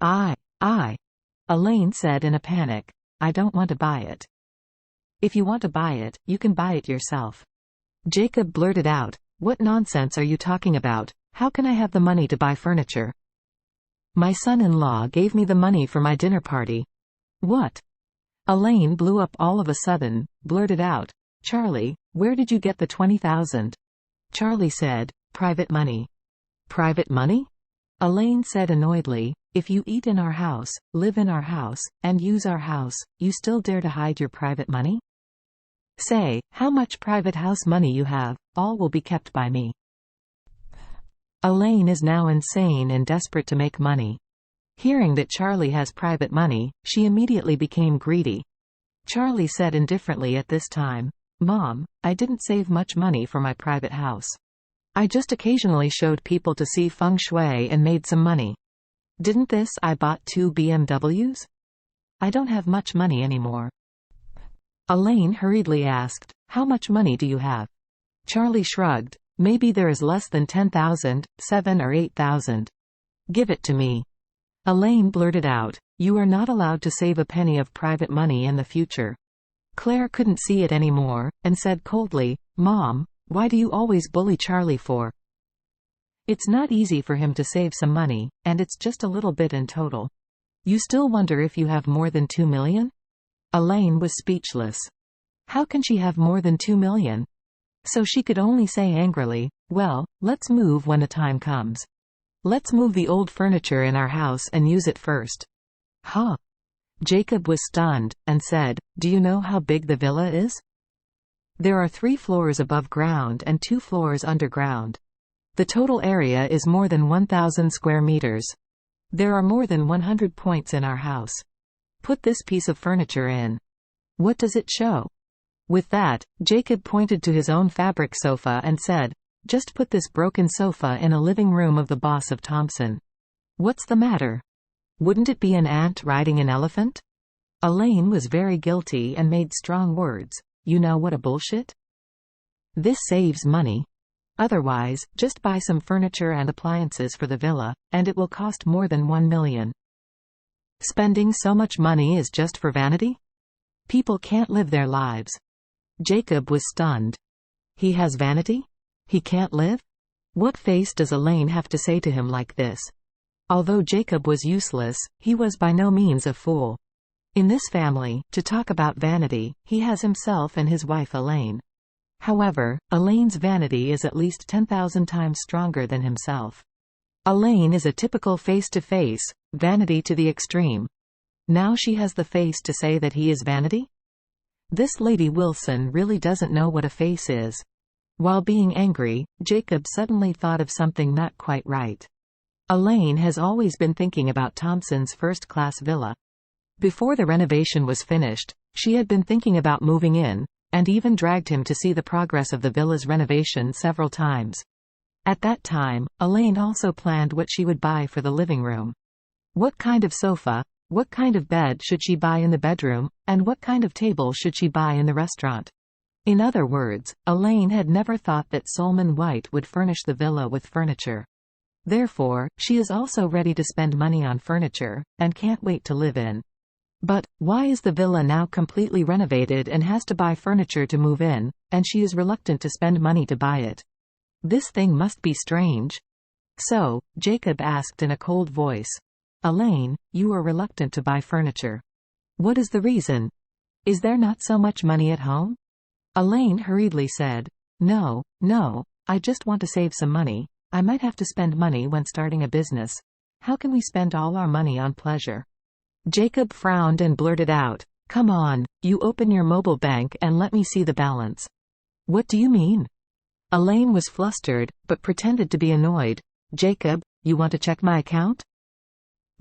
I, Elaine said in a panic. I don't want to buy it. If you want to buy it, you can buy it yourself. Jacob blurted out, what nonsense are you talking about? How can I have the money to buy furniture? My son-in-law gave me the money for my dinner party. What? Elaine blew up all of a sudden, blurted out, Charlie, where did you get the 20,000? Charlie said, private money. Private money? Elaine said annoyedly, if you eat in our house, live in our house, and use our house, you still dare to hide your private money? Say, how much private house money you have, all will be kept by me. Elaine is now insane and desperate to make money. Hearing that Charlie has private money, she immediately became greedy. Charlie said indifferently at this time, Mom, I didn't save much money for my private house. I just occasionally showed people to see feng shui and made some money. Didn't this I bought 2 BMWs? I don't have much money anymore. Elaine hurriedly asked, how much money do you have? Charlie shrugged, maybe there is less than 10,000, 7 or 8,000. Give it to me. Elaine blurted out, you are not allowed to save a penny of private money in the future. Claire couldn't see it anymore, and said coldly, Mom, why do you always bully Charlie for? It's not easy for him to save some money, and it's just a little bit in total. You still wonder if you have more than 2 million? Elaine was speechless. How can she have more than 2 million? So she could only say angrily, well, let's move when the time comes. Let's move the old furniture in our house and use it first. Huh? Jacob was stunned, and said, do you know how big the villa is? There are 3 floors above ground and 2 floors underground. The total area is more than 1,000 square meters. There are more than 100 points in our house. Put this piece of furniture in. What does it show? With that, Jacob pointed to his own fabric sofa and said, just put this broken sofa in a living room of the boss of Thompson. What's the matter? Wouldn't it be an ant riding an elephant? Elaine was very guilty and made strong words. You know what a bullshit? This saves money. Otherwise, just buy some furniture and appliances for the villa, and it will cost more than 1 million. Spending so much money is just for vanity? People can't live their lives. Jacob was stunned. He has vanity? He can't live? What face does Elaine have to say to him like this? Although Jacob was useless, he was by no means a fool. In this family, to talk about vanity, he has himself and his wife Elaine. However, Elaine's vanity is at least 10,000 times stronger than himself. Elaine is a typical face-to-face, vanity to the extreme. Now she has the face to say that he is vanity? This Lady Wilson really doesn't know what a face is. While being angry, Jacob suddenly thought of something not quite right. Elaine has always been thinking about Thompson's first-class villa. Before the renovation was finished, she had been thinking about moving in, and even dragged him to see the progress of the villa's renovation several times. At that time, Elaine also planned what she would buy for the living room. What kind of sofa, what kind of bed should she buy in the bedroom, and what kind of table should she buy in the restaurant? In other words, Elaine had never thought that Solomon White would furnish the villa with furniture. Therefore, she is also ready to spend money on furniture, and can't wait to live in. But, why is the villa now completely renovated and has to buy furniture to move in, and she is reluctant to spend money to buy it? This thing must be strange. So, Jacob asked in a cold voice, Elaine, you are reluctant to buy furniture. What is the reason? Is there not so much money at home? Elaine hurriedly said, No, I just want to save some money. I might have to spend money when starting a business. How can we spend all our money on pleasure? Jacob frowned and blurted out, Come on, you open your mobile bank and let me see the balance. What do you mean? Elaine was flustered, but pretended to be annoyed. Jacob, you want to check my account?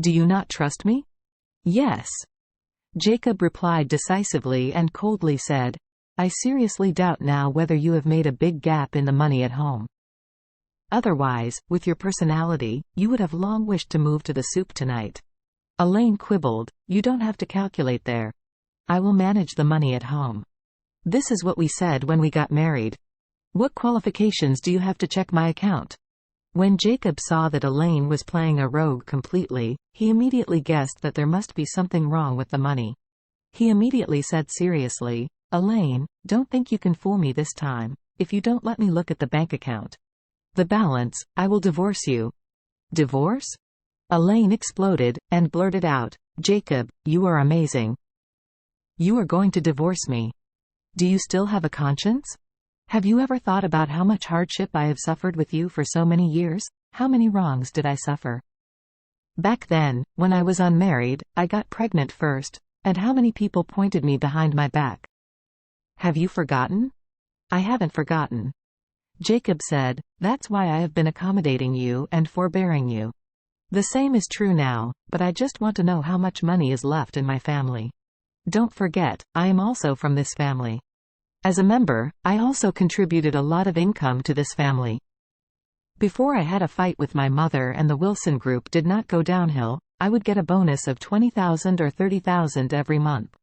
Do you not trust me? Yes. Jacob replied decisively and coldly said, I seriously doubt now whether you have made a big gap in the money at home. Otherwise, with your personality, you would have long wished to move to the soup tonight. Elaine quibbled, You don't have to calculate there. I will manage the money at home. This is what we said when we got married. What qualifications do you have to check my account? When Jacob saw that Elaine was playing a rogue completely, he immediately guessed that there must be something wrong with the money. He immediately said seriously, "Elaine, don't think you can fool me this time. If you don't let me look at the bank account, the balance, I will divorce you." "Divorce?" Elaine exploded, and blurted out, "Jacob, you are amazing. You are going to divorce me. Do you still have a conscience? Have you ever thought about how much hardship I have suffered with you for so many years? How many wrongs did I suffer? Back then, when I was unmarried, I got pregnant first, and how many people pointed me behind my back? Have you forgotten?" "I haven't forgotten." Jacob said, "That's why I have been accommodating you and forbearing you. The same is true now, but I just want to know how much money is left in my family. Don't forget, I am also from this family. As a member, I also contributed a lot of income to this family. Before I had a fight with my mother and the Wilson Group did not go downhill, I would get a bonus of $20,000 or $30,000 every month.